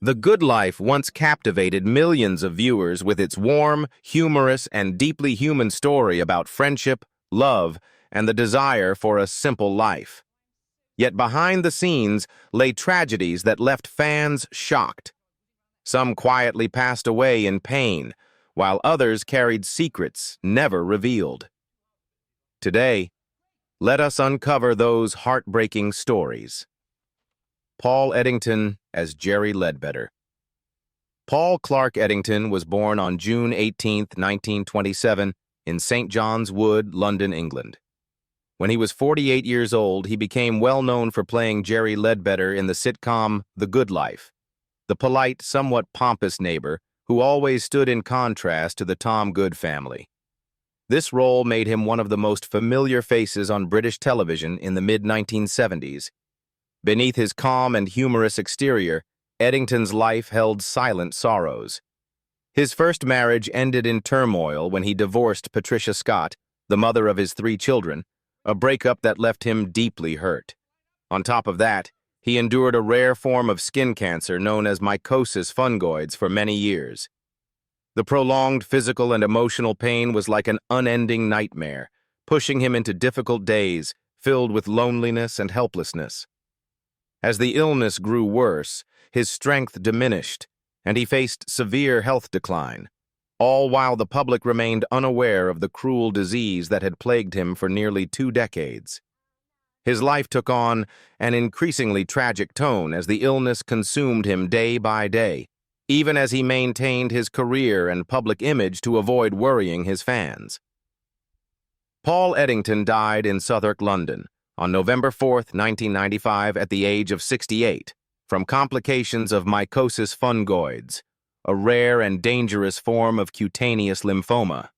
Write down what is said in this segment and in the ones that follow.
The Good Life once captivated millions of viewers with its warm, humorous, and deeply human story about friendship, love, and the desire for a simple life. Yet behind the scenes lay tragedies that left fans shocked. Some quietly passed away in pain, while others carried secrets never revealed. Today, let us uncover those heartbreaking stories. Paul Eddington as Jerry Leadbetter. Paul Clark Eddington was born on June 18, 1927, in St. John's Wood, London, England. When he was 48 years old, he became well known for playing Jerry Leadbetter in the sitcom The Good Life, the polite, somewhat pompous neighbor who always stood in contrast to the Tom Good family. This role made him one of the most familiar faces on British television in the mid-1970s. Beneath his calm and humorous exterior, Eddington's life held silent sorrows. His first marriage ended in turmoil when he divorced Patricia Scott, the mother of his 3 children, a breakup that left him deeply hurt. On top of that, he endured a rare form of skin cancer known as mycosis fungoides for many years. The prolonged physical and emotional pain was like an unending nightmare, pushing him into difficult days filled with loneliness and helplessness. As the illness grew worse, his strength diminished, and he faced severe health decline, all while the public remained unaware of the cruel disease that had plagued him for nearly 2 decades. His life took on an increasingly tragic tone as the illness consumed him day by day, even as he maintained his career and public image to avoid worrying his fans. Paul Eddington died in Southwark, London, on November 4, 1995, at the age of 68, from complications of mycosis fungoides, a rare and dangerous form of cutaneous lymphoma.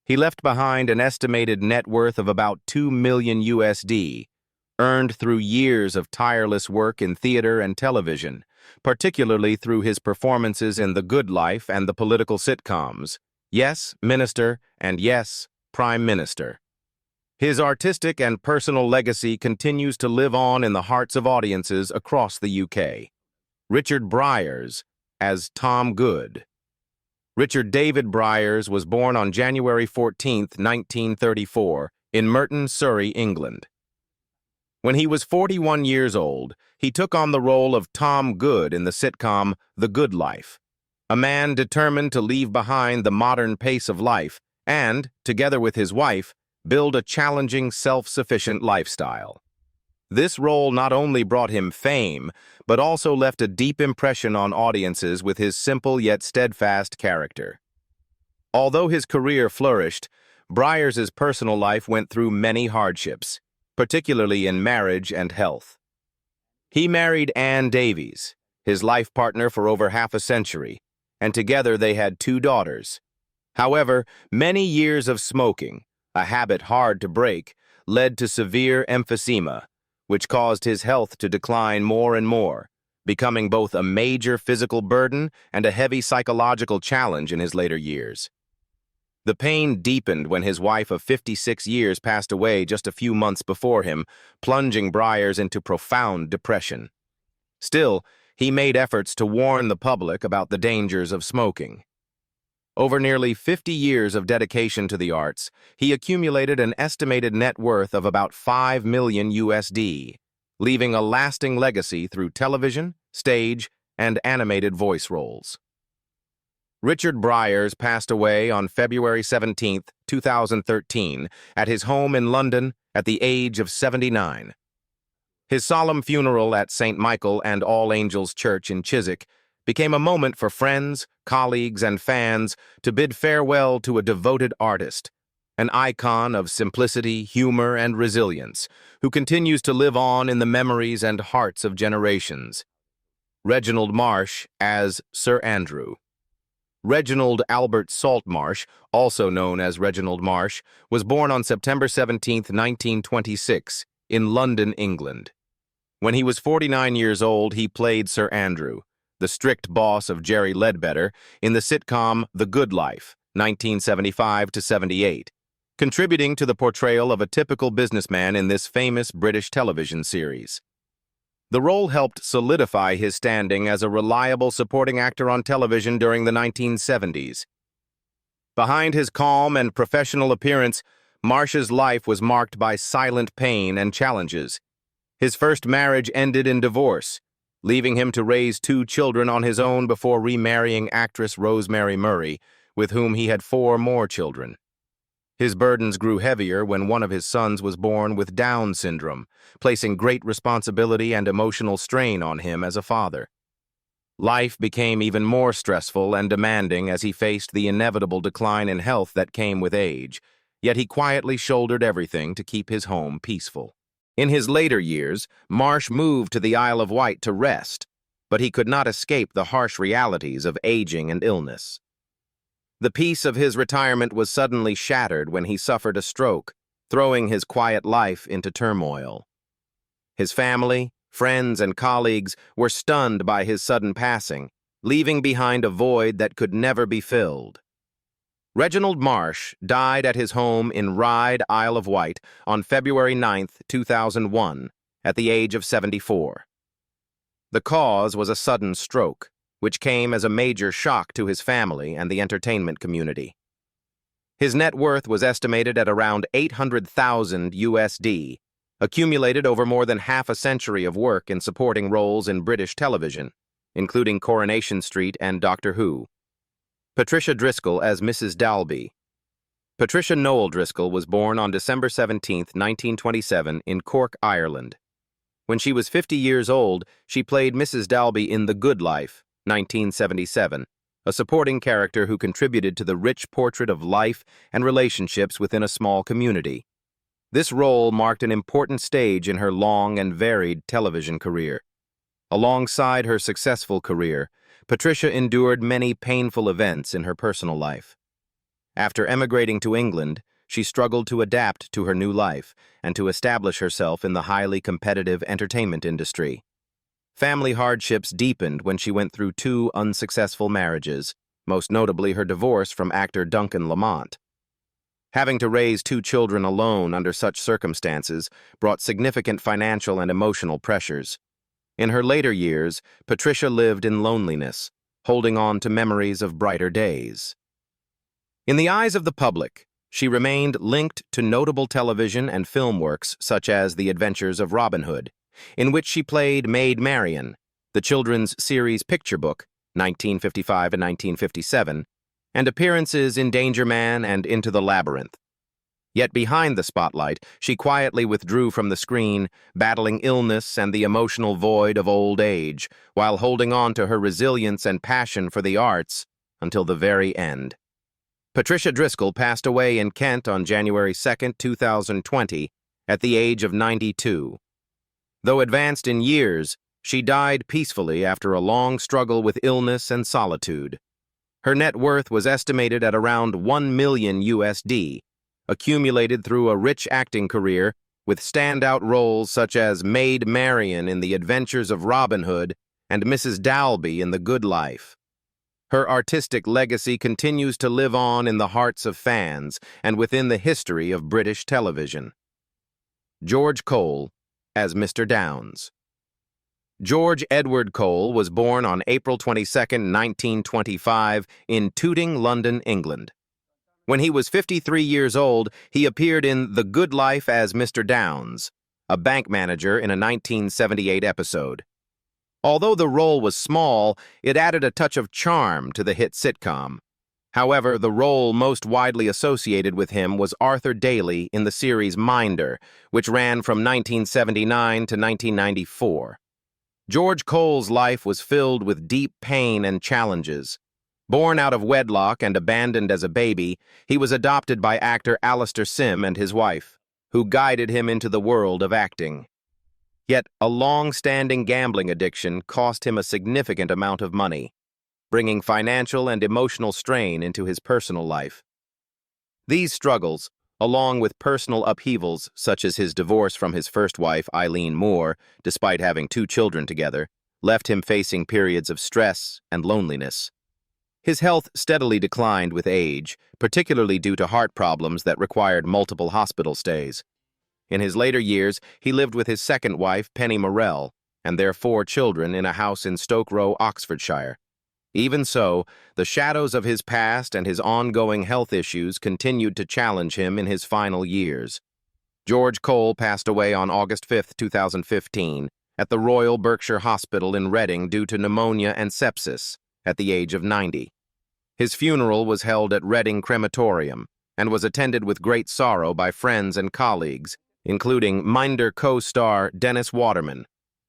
He left behind an estimated net worth of about $2 million USD, earned through years of tireless work in theater and television, particularly through his performances in The Good Life and the political sitcoms, Yes, Minister, and Yes, Prime Minister. His artistic and personal legacy continues to live on in the hearts of audiences across the UK. Richard Briers as Tom Good. Richard David Briers was born on January 14, 1934, in Merton, Surrey, England. When he was 41 years old, he took on the role of Tom Good in the sitcom The Good Life, a man determined to leave behind the modern pace of life and, together with his wife, build a challenging, self-sufficient lifestyle. This role not only brought him fame, but also left a deep impression on audiences with his simple yet steadfast character. Although his career flourished, Briers' personal life went through many hardships, particularly in marriage and health. He married Anne Davies, his life partner for over half a century, and together they had 2 daughters. However, many years of smoking, a habit hard to break, led to severe emphysema, which caused his health to decline more and more, becoming both a major physical burden and a heavy psychological challenge in his later years. The pain deepened when his wife of 56 years passed away just a few months before him, plunging Briers into profound depression. Still, he made efforts to warn the public about the dangers of smoking. Over nearly 50 years of dedication to the arts, he accumulated an estimated net worth of about $5 million USD, leaving a lasting legacy through television, stage, and animated voice roles. Richard Briers passed away on February 17, 2013, at his home in London at the age of 79. His solemn funeral at St. Michael and All Angels Church in Chiswick became a moment for friends, colleagues, and fans to bid farewell to a devoted artist, an icon of simplicity, humor, and resilience, who continues to live on in the memories and hearts of generations. Reginald Marsh as Sir Andrew. Reginald Albert Saltmarsh, also known as Reginald Marsh, was born on September 17, 1926, in London, England. When he was 49 years old, he played Sir Andrew, the strict boss of Jerry Leadbetter, in the sitcom The Good Life, 1975-78, contributing to the portrayal of a typical businessman in this famous British television series. The role helped solidify his standing as a reliable supporting actor on television during the 1970s. Behind his calm and professional appearance, Marsh's life was marked by silent pain and challenges. His first marriage ended in divorce, leaving him to raise 2 children on his own before remarrying actress Rosemary Murray, with whom he had 4 more children. His burdens grew heavier when one of his sons was born with Down syndrome, placing great responsibility and emotional strain on him as a father. Life became even more stressful and demanding as he faced the inevitable decline in health that came with age, yet he quietly shouldered everything to keep his home peaceful. In his later years, Marsh moved to the Isle of Wight to rest, but he could not escape the harsh realities of aging and illness. The peace of his retirement was suddenly shattered when he suffered a stroke, throwing his quiet life into turmoil. His family, friends, and colleagues were stunned by his sudden passing, leaving behind a void that could never be filled. Reginald Marsh died at his home in Ryde, Isle of Wight, on February 9, 2001, at the age of 74. The cause was a sudden stroke, which came as a major shock to his family and the entertainment community. His net worth was estimated at around $800,000 USD, accumulated over more than half a century of work in supporting roles in British television, including Coronation Street and Doctor Who. Patricia Driscoll as Mrs. Dalby. Patricia Noel Driscoll was born on December 17, 1927, in Cork, Ireland. When she was 50 years old, she played Mrs. Dalby in The Good Life, 1977, a supporting character who contributed to the rich portrait of life and relationships within a small community. This role marked an important stage in her long and varied television career. Alongside her successful career, Patricia endured many painful events in her personal life. After emigrating to England, she struggled to adapt to her new life and to establish herself in the highly competitive entertainment industry. Family hardships deepened when she went through 2 unsuccessful marriages, most notably her divorce from actor Duncan Lamont. Having to raise 2 children alone under such circumstances brought significant financial and emotional pressures. In her later years, Patricia lived in loneliness, holding on to memories of brighter days. In the eyes of the public, she remained linked to notable television and film works such as The Adventures of Robin Hood, in which she played Maid Marian, the children's series Picture Book, 1955 and 1957, and appearances in Danger Man and Into the Labyrinth. Yet behind the spotlight, she quietly withdrew from the screen, battling illness and the emotional void of old age, while holding on to her resilience and passion for the arts until the very end. Patricia Driscoll passed away in Kent on January 2, 2020, at the age of 92. Though advanced in years, she died peacefully after a long struggle with illness and solitude. Her net worth was estimated at around $1 million USD, accumulated through a rich acting career with standout roles such as Maid Marian in The Adventures of Robin Hood and Mrs. Dalby in The Good Life. Her artistic legacy continues to live on in the hearts of fans and within the history of British television. George Cole as Mr. Downs. George Edward Cole was born on April 22, 1925, in Tooting, London, England. When he was 53 years old, he appeared in The Good Life as Mr. Downs, a bank manager in a 1978 episode. Although the role was small, it added a touch of charm to the hit sitcom. However, the role most widely associated with him was Arthur Daly in the series Minder, which ran from 1979 to 1994. George Cole's life was filled with deep pain and challenges. Born out of wedlock and abandoned as a baby, he was adopted by actor Alistair Sim and his wife, who guided him into the world of acting. Yet a long-standing gambling addiction cost him a significant amount of money, bringing financial and emotional strain into his personal life. These struggles, along with personal upheavals such as his divorce from his first wife, Eileen Moore, despite having 2 children together, left him facing periods of stress and loneliness. His health steadily declined with age, particularly due to heart problems that required multiple hospital stays. In his later years, he lived with his second wife, Penny Morell, and their 4 children in a house in Stoke Row, Oxfordshire. Even so, the shadows of his past and his ongoing health issues continued to challenge him in his final years. George Cole passed away on August 5, 2015, at the Royal Berkshire Hospital in Reading due to pneumonia and sepsis, at the age of 90. His funeral was held at Reading Crematorium and was attended with great sorrow by friends and colleagues, including Minder co-star Dennis Waterman.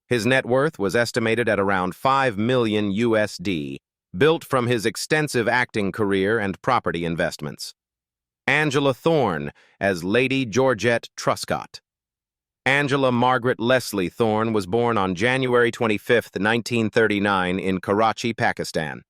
His net worth was estimated at around $5 million USD, built from his extensive acting career and property investments. Angela Thorne as Lady Georgette Truscott. Angela Margaret Leslie Thorne was born on January 25, 1939 in Karachi, Pakistan.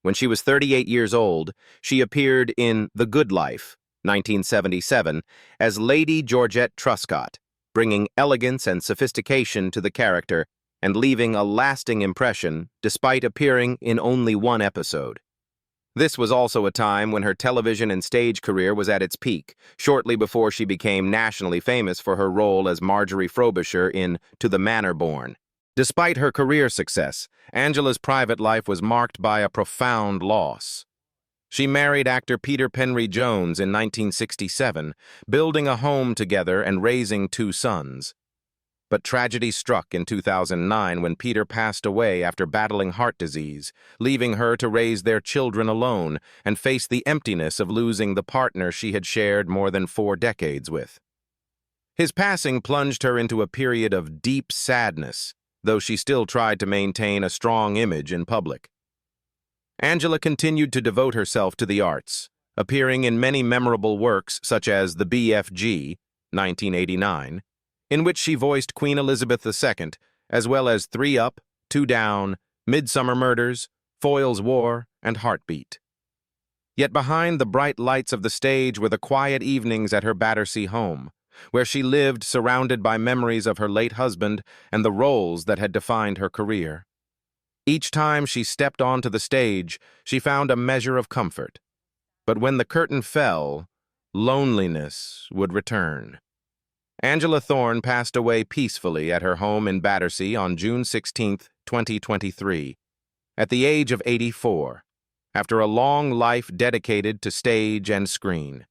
When she was 38 years old, she appeared in The Good Life, 1977, as Lady Georgette Truscott, bringing elegance and sophistication to the character and leaving a lasting impression despite appearing in only one episode. This was also a time when her television and stage career was at its peak, shortly before she became nationally famous for her role as Marjorie Frobisher in To the Manor Born. Despite her career success, Angela's private life was marked by a profound loss. She married actor Peter Penry Jones in 1967, building a home together and raising 2 sons. But tragedy struck in 2009 when Peter passed away after battling heart disease, leaving her to raise their children alone and face the emptiness of losing the partner she had shared more than 4 decades with. His passing plunged her into a period of deep sadness, though she still tried to maintain a strong image in public. Angela continued to devote herself to the arts, appearing in many memorable works such as The BFG, 1989, in which she voiced Queen Elizabeth II, as well as 3 Up, 2 Down, Midsummer Murders, Foyle's War, and Heartbeat. Yet behind the bright lights of the stage were the quiet evenings at her Battersea home, where she lived surrounded by memories of her late husband and the roles that had defined her career. Each time she stepped onto the stage, she found a measure of comfort. But when the curtain fell, loneliness would return. Angela Thorne passed away peacefully at her home in Battersea on June 16, 2023, at the age of 84, after a long life dedicated to stage and screen.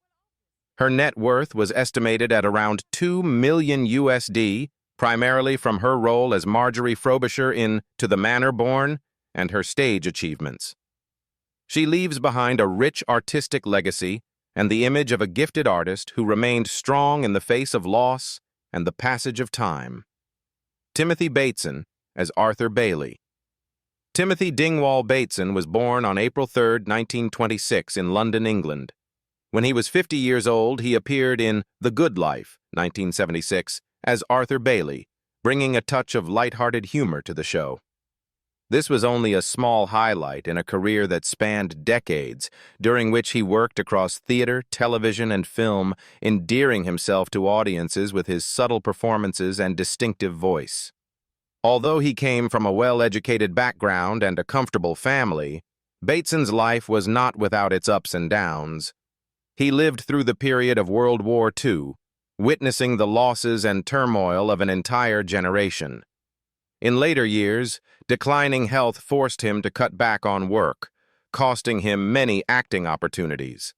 Her net worth was estimated at around $2 million USD, primarily from her role as Marjorie Frobisher in To the Manor Born and her stage achievements. She leaves behind a rich artistic legacy and the image of a gifted artist who remained strong in the face of loss and the passage of time. Timothy Bateson as Arthur Bailey. Timothy Dingwall Bateson was born on April 3, 1926 in London, England. When he was 50 years old, he appeared in The Good Life, 1976, as Arthur Bailey, bringing a touch of light-hearted humor to the show. This was only a small highlight in a career that spanned decades, during which he worked across theater, television, and film, endearing himself to audiences with his subtle performances and distinctive voice. Although he came from a well-educated background and a comfortable family, Bateson's life was not without its ups and downs. He lived through the period of World War II, witnessing the losses and turmoil of an entire generation. In later years, declining health forced him to cut back on work, costing him many acting opportunities.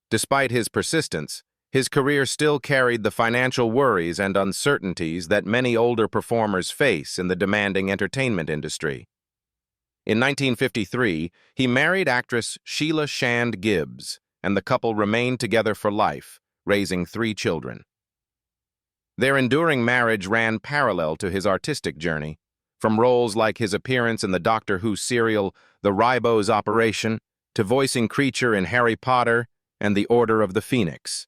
Despite his persistence, his career still carried the financial worries and uncertainties that many older performers face in the demanding entertainment industry. In 1953, he married actress Sheila Shand Gibbs, and the couple remained together for life, raising 3 children. Their enduring marriage ran parallel to his artistic journey, from roles like his appearance in the Doctor Who serial The Ribose Operation to voicing Kreacher in Harry Potter and The Order of the Phoenix.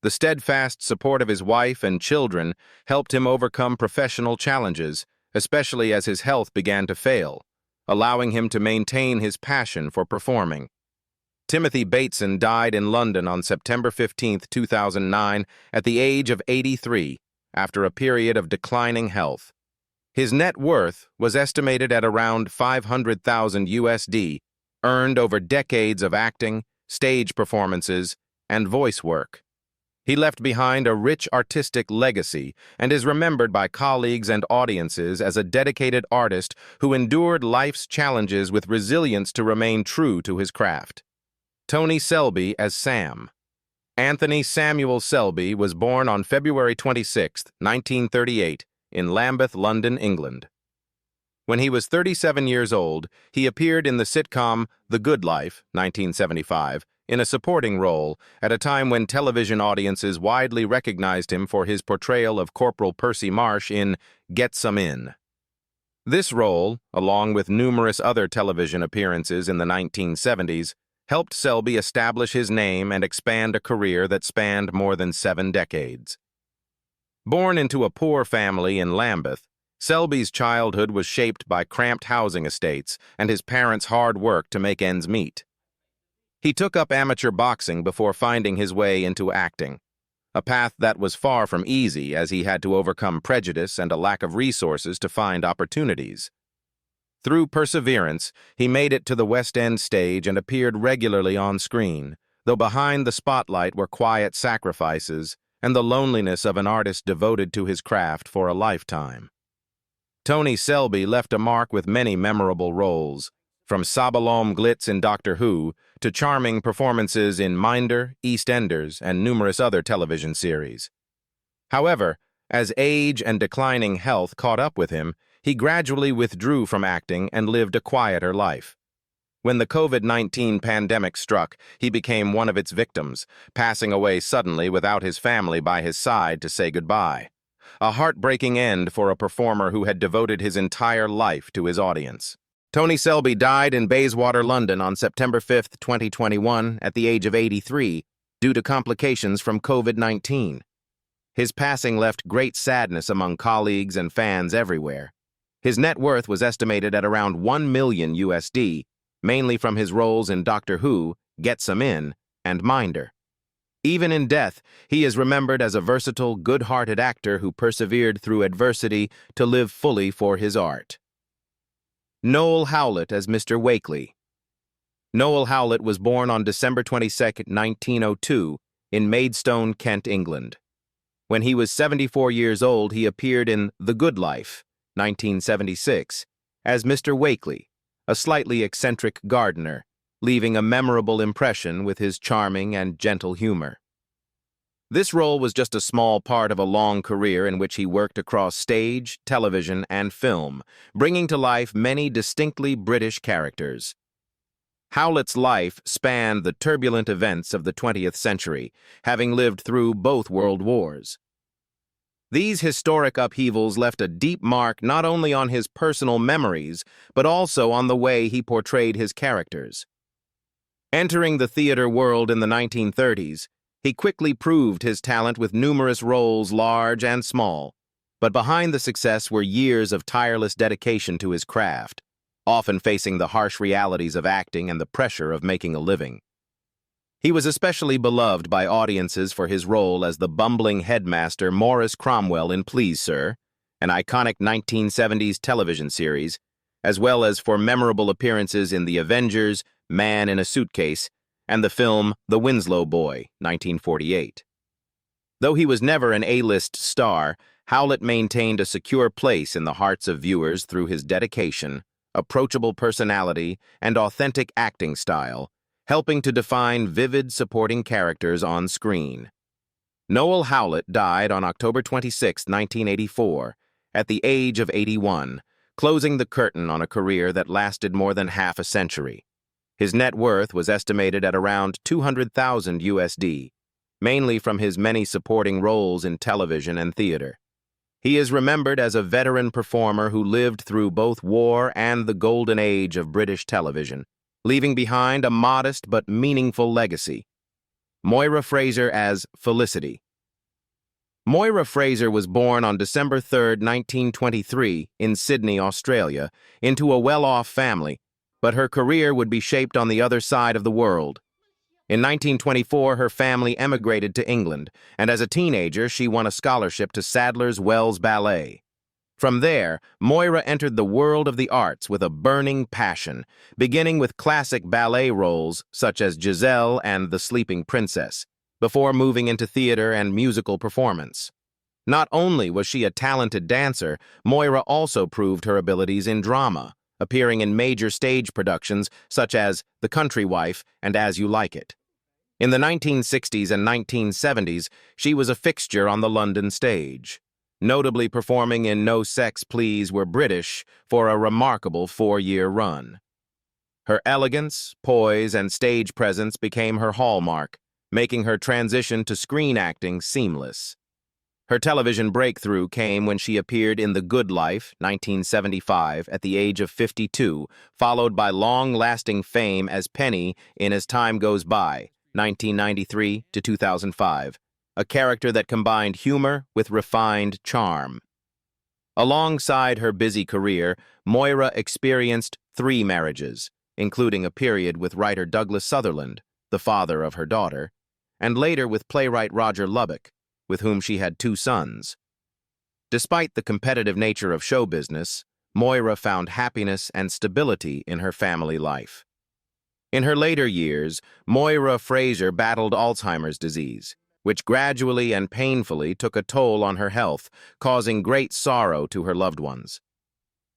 The steadfast support of his wife and children helped him overcome professional challenges, especially as his health began to fail, allowing him to maintain his passion for performing. Timothy Bateson died in London on September 15, 2009, at the age of 83, after a period of declining health. His net worth was estimated at around $500,000 USD, earned over decades of acting, stage performances, and voice work. He left behind a rich artistic legacy and is remembered by colleagues and audiences as a dedicated artist who endured life's challenges with resilience to remain true to his craft. Tony Selby as Sam. Anthony Samuel Selby was born on February 26, 1938, in Lambeth, London, England. When he was 37 years old, he appeared in the sitcom The Good Life, 1975, in a supporting role at a time when television audiences widely recognized him for his portrayal of Corporal Percy Marsh in Get Some In. This role, along with numerous other television appearances in the 1970s, helped Selby establish his name and expand a career that spanned more than 7 decades. Born into a poor family in Lambeth, Selby's childhood was shaped by cramped housing estates and his parents' hard work to make ends meet. He took up amateur boxing before finding his way into acting, a path that was far from easy as he had to overcome prejudice and a lack of resources to find opportunities. Through perseverance, he made it to the West End stage and appeared regularly on screen, though behind the spotlight were quiet sacrifices and the loneliness of an artist devoted to his craft for a lifetime. Tony Selby left a mark with many memorable roles, from Sabalom Glitz in Doctor Who to charming performances in Minder, EastEnders, and numerous other television series. However, as age and declining health caught up with him, he gradually withdrew from acting and lived a quieter life. When the COVID-19 pandemic struck, he became one of its victims, passing away suddenly without his family by his side to say goodbye. A heartbreaking end for a performer who had devoted his entire life to his audience. Tony Selby died in Bayswater, London on September 5, 2021, at the age of 83, due to complications from COVID-19. His passing left great sadness among colleagues and fans everywhere. His net worth was estimated at around $1 million USD, mainly from his roles in Doctor Who, Get Some In, and Minder. Even in death, he is remembered as a versatile, good-hearted actor who persevered through adversity to live fully for his art. Noel Howlett as Mr. Wakely. Noel Howlett was born on December 22, 1902, in Maidstone, Kent, England. When he was 74 years old, he appeared in The Good Life, 1976, as Mr. Wakely, a slightly eccentric gardener, leaving a memorable impression with his charming and gentle humor. This role was just a small part of a long career in which he worked across stage, television, and film, bringing to life many distinctly British characters. Howlett's life spanned the turbulent events of the 20th century, having lived through both world wars. These historic upheavals left a deep mark not only on his personal memories, but also on the way he portrayed his characters. Entering the theater world in the 1930s, he quickly proved his talent with numerous roles large and small, but behind the success were years of tireless dedication to his craft, often facing the harsh realities of acting and the pressure of making a living. He was especially beloved by audiences for his role as the bumbling headmaster Maurice Cromwell in Please Sir, an iconic 1970s television series, as well as for memorable appearances in The Avengers, Man in a Suitcase, and the film The Winslow Boy, 1948. Though he was never an A-list star, Howlett maintained a secure place in the hearts of viewers through his dedication, approachable personality, and authentic acting style, helping to define vivid supporting characters on screen. Noel Howlett died on October 26, 1984, at the age of 81, closing the curtain on a career that lasted more than half a century. His net worth was estimated at around $200,000 USD, mainly from his many supporting roles in television and theater. He is remembered as a veteran performer who lived through both war and the golden age of British television, leaving behind a modest but meaningful legacy. Moira Fraser as Felicity. Moira Fraser was born on December 3, 1923, in Sydney, Australia, into a well-off family, but her career would be shaped on the other side of the world. In 1924, her family emigrated to England, and as a teenager, she won a scholarship to Sadler's Wells Ballet. From there, Moira entered the world of the arts with a burning passion, beginning with classic ballet roles such as Giselle and The Sleeping Princess, before moving into theater and musical performance. Not only was she a talented dancer, Moira also proved her abilities in drama, appearing in major stage productions such as The Country Wife and As You Like It. In the 1960s and 1970s, she was a fixture on the London stage, notably performing in No Sex, Please, We're British for a remarkable 4-year run. Her elegance, poise, and stage presence became her hallmark, making her transition to screen acting seamless. Her television breakthrough came when she appeared in The Good Life, 1975, at the age of 52, followed by long-lasting fame as Penny in As Time Goes By, 1993 to 2005, a character that combined humor with refined charm. Alongside her busy career, Moira experienced 3 marriages, including a period with writer Douglas Sutherland, the father of her daughter, and later with playwright Roger Lubbock, with whom she had 2 sons. Despite the competitive nature of show business, Moira found happiness and stability in her family life. In her later years, Moira Fraser battled Alzheimer's disease, which gradually and painfully took a toll on her health, causing great sorrow to her loved ones.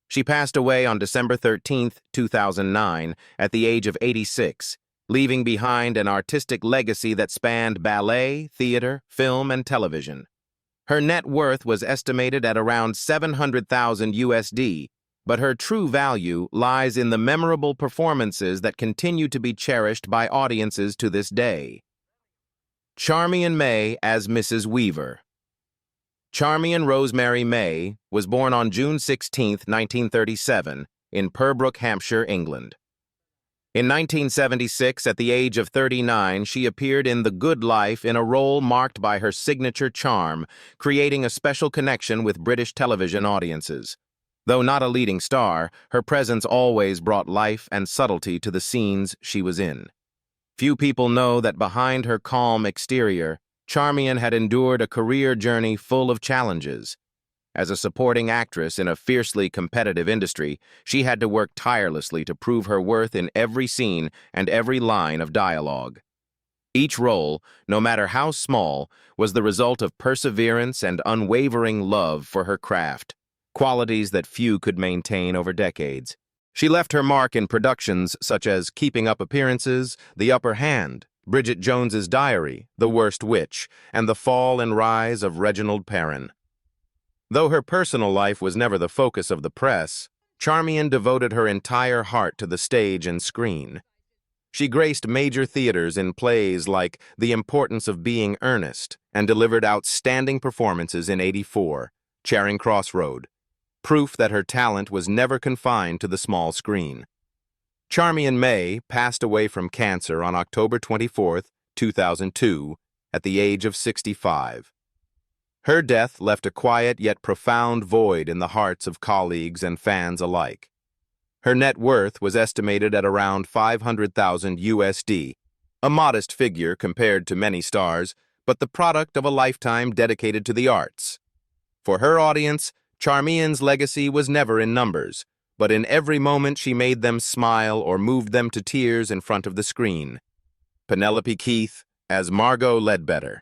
She passed away on December 13, 2009, at the age of 86, leaving behind an artistic legacy that spanned ballet, theater, film, and television. Her net worth was estimated at around $700,000 USD, but her true value lies in the memorable performances that continue to be cherished by audiences to this day. Charmian May as Mrs. Weaver. Charmian Rosemary May was born on June 16, 1937, in Pembroke, Hampshire, England. In 1976, at the age of 39, she appeared in The Good Life in a role marked by her signature charm, creating a special connection with British television audiences. Though not a leading star, her presence always brought life and subtlety to the scenes she was in. Few people know that behind her calm exterior, Charmian had endured a career journey full of challenges. As a supporting actress in a fiercely competitive industry, she had to work tirelessly to prove her worth in every scene and every line of dialogue. Each role, no matter how small, was the result of perseverance and unwavering love for her craft, qualities that few could maintain over decades. She left her mark in productions such as Keeping Up Appearances, The Upper Hand, Bridget Jones's Diary, The Worst Witch, and The Fall and Rise of Reginald Marsh. Though her personal life was never the focus of the press, Charmian devoted her entire heart to the stage and screen. She graced major theaters in plays like The Importance of Being Earnest and delivered outstanding performances in '84, Charing Cross Road, proof that her talent was never confined to the small screen. Charmian May passed away from cancer on October 24, 2002, at the age of 65. Her death left a quiet yet profound void in the hearts of colleagues and fans alike. Her net worth was estimated at around $500,000 USD, a modest figure compared to many stars, but the product of a lifetime dedicated to the arts. For her audience, Charmian's legacy was never in numbers, but in every moment she made them smile or moved them to tears in front of the screen. Penelope Keith as Margot Leadbetter.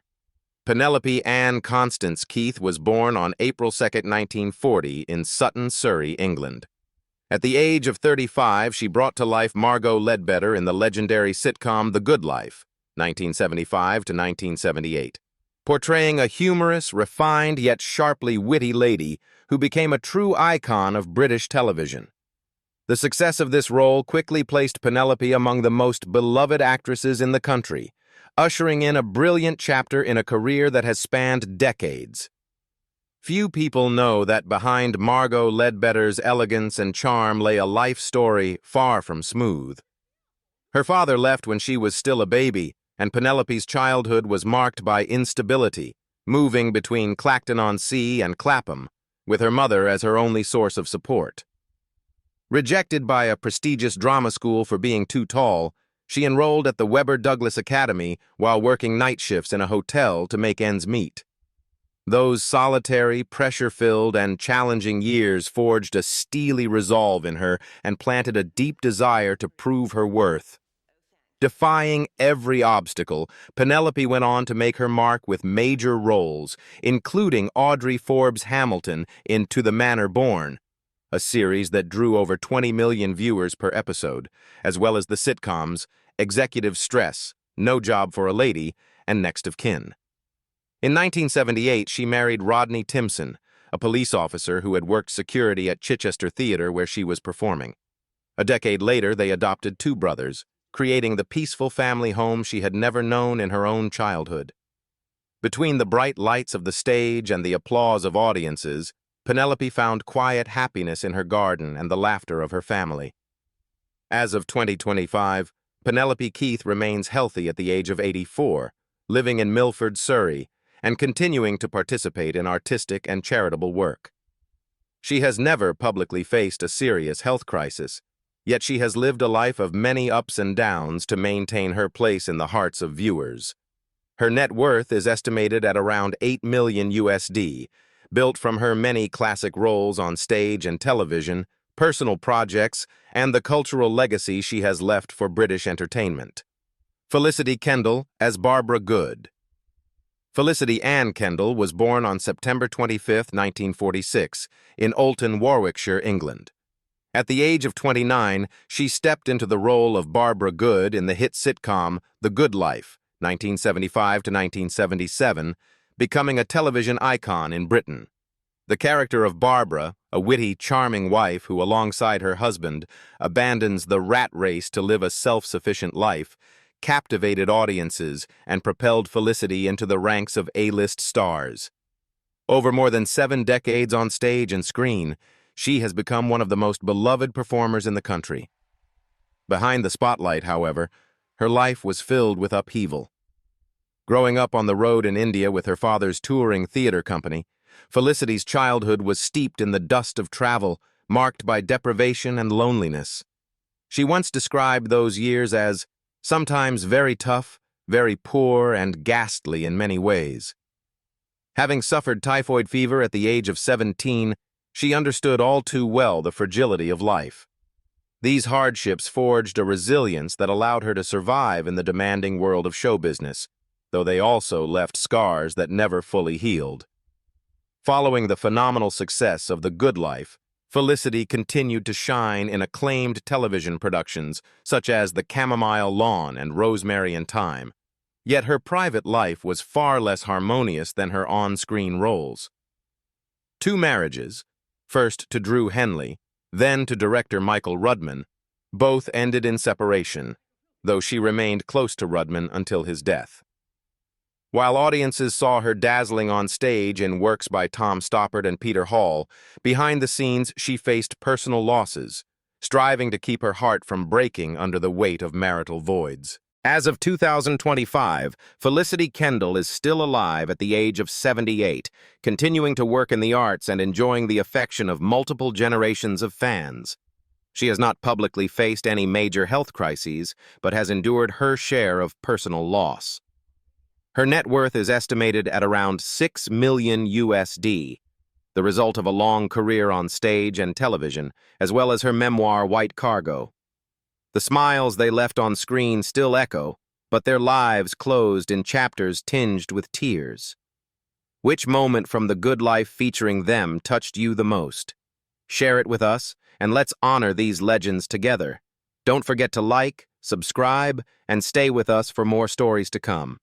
Penelope Ann Constance Keith was born on April 2, 1940, in Sutton, Surrey, England. At the age of 35, she brought to life Margot Leadbetter in the legendary sitcom The Good Life, 1975 to 1978, portraying a humorous, refined, yet sharply witty lady who became a true icon of British television. The success of this role quickly placed Penelope among the most beloved actresses in the country, ushering in a brilliant chapter in a career that has spanned decades. Few people know that behind Margot Leadbetter's elegance and charm lay a life story far from smooth. Her father left when she was still a baby, and Penelope's childhood was marked by instability, moving between Clacton-on-Sea and Clapham, with her mother as her only source of support. Rejected by a prestigious drama school for being too tall, she enrolled at the Webber Douglas Academy while working night shifts in a hotel to make ends meet. Those solitary, pressure-filled, and challenging years forged a steely resolve in her and planted a deep desire to prove her worth. Defying every obstacle, Penelope went on to make her mark with major roles, including Audrey Forbes Hamilton in To the Manor Born, a series that drew over 20 million viewers per episode, as well as the sitcoms Executive Stress, No Job for a Lady, and Next of Kin. In 1978, she married Rodney Timpson, a police officer who had worked security at Chichester Theatre where she was performing. A decade later, they adopted two brothers, creating the peaceful family home she had never known in her own childhood. Between the bright lights of the stage and the applause of audiences, Penelope found quiet happiness in her garden and the laughter of her family. As of 2025, Penelope Keith remains healthy at the age of 84, living in Milford, Surrey, and continuing to participate in artistic and charitable work. She has never publicly faced a serious health crisis, yet she has lived a life of many ups and downs to maintain her place in the hearts of viewers. Her net worth is estimated at around $8 million USD, built from her many classic roles on stage and television, personal projects, and the cultural legacy she has left for British entertainment. Felicity Kendal as Barbara Good. Felicity Ann Kendal was born on September 25, 1946, in Oulton, Warwickshire, England. At the age of 29, she stepped into the role of Barbara Good in the hit sitcom The Good Life, 1975 to 1977, becoming a television icon in Britain. The character of Barbara, a witty, charming wife who, alongside her husband, abandons the rat race to live a self-sufficient life, captivated audiences and propelled Felicity into the ranks of A-list stars. Over more than 7 decades on stage and screen, she has become one of the most beloved performers in the country. Behind the spotlight, however, her life was filled with upheaval. Growing up on the road in India with her father's touring theater company, Felicity's childhood was steeped in the dust of travel, marked by deprivation and loneliness. She once described those years as sometimes very tough, very poor, and ghastly in many ways. Having suffered typhoid fever at the age of 17, she understood all too well the fragility of life. These hardships forged a resilience that allowed her to survive in the demanding world of show business, though they also left scars that never fully healed. Following the phenomenal success of The Good Life, Felicity continued to shine in acclaimed television productions such as The Chamomile Lawn and Rosemary and Thyme. Yet her private life was far less harmonious than her on-screen roles. 2 marriages, first to Drew Henley, then to director Michael Rudman, both ended in separation, though she remained close to Rudman until his death. While audiences saw her dazzling on stage in works by Tom Stoppard and Peter Hall, behind the scenes she faced personal losses, striving to keep her heart from breaking under the weight of marital voids. As of 2025, Felicity Kendal is still alive at the age of 78, continuing to work in the arts and enjoying the affection of multiple generations of fans. She has not publicly faced any major health crises, but has endured her share of personal loss. Her net worth is estimated at around $6 million USD, the result of a long career on stage and television, as well as her memoir White Cargo. The smiles they left on screen still echo, but their lives closed in chapters tinged with tears. Which moment from The Good Life featuring them touched you the most? Share it with us, and let's honor these legends together. Don't forget to like, subscribe, and stay with us for more stories to come.